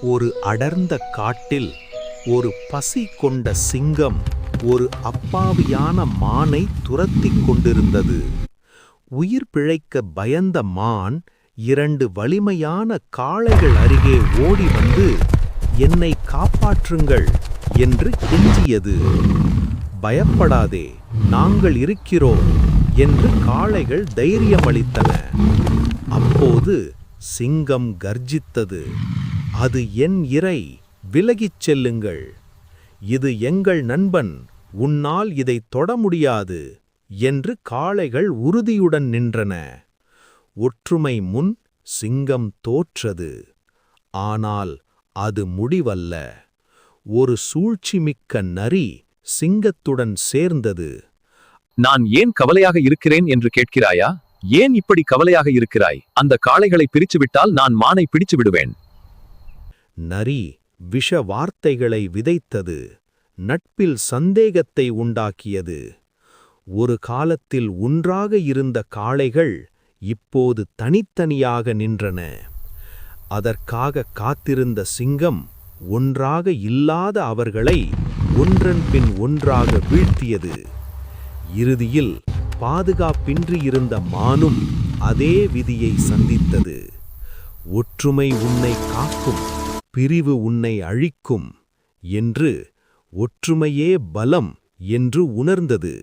ஒரு அடர்ந்த காட்டில் ஒரு பசி கொண்ட சிங்கம் ஒரு அப்பாவியான மானை துரத்திக் கொண்டிருந்தது. உயிர் பிழைக்க பயந்த மான் 2 வலிமையான காளைகள் அருகே ஓடி வந்து, "என்னை காப்பாற்றுங்கள்" என்று கெஞ்சியது. "பயப்படாதே, நாங்கள் இருக்கிறோம்" என்று காளைகள் தைரியமளித்தன. அப்போது சிங்கம் கர்ஜித்தது, "அது என் இரை, விலகிச் செல்லுங்கள். இது எங்கள் நண்பன், உன்னால் இதைத் தொட முடியாது" என்று காளைகள் உறுதியுடன் நின்றன. ஒற்றுமை முன் சிங்கம் தோற்றது. ஆனால் அது முடிவல்ல. ஒரு சூழ்ச்சிமிக்க நரி சிங்கத்துடன் சேர்ந்தது. "நான் ஏன் கவலையாக இருக்கிறேன் என்று கேட்கிறாயா? ஏன் இப்படி கவலையாக இருக்கிறாய்? அந்த காளைகளை பிரிச்சுவிட்டால் நான் மானை பிடிச்சு விடுவேன்." நரி விஷ வார்த்தைகளை விதைத்தது. நட்பில் சந்தேகத்தை உண்டாக்கியது. ஒரு காலத்தில் ஒன்றாக இருந்த காளைகள் இப்போது தனித்தனியாக நின்றன. அதற்காக காத்திருந்த சிங்கம் ஒன்றாக இல்லாத அவர்களை ஒன்றன் பின் ஒன்றாக வீழ்த்தியது. இறுதியில் பாதுகாப்பின்றி இருந்த மானும் அதே விதியை சந்தித்தது. ஒற்றுமை உன்னை காக்கும், பிரிவு உன்னை அழிக்கும் என்று ஒற்றுமையே பலம் என்று உணர்ந்தது.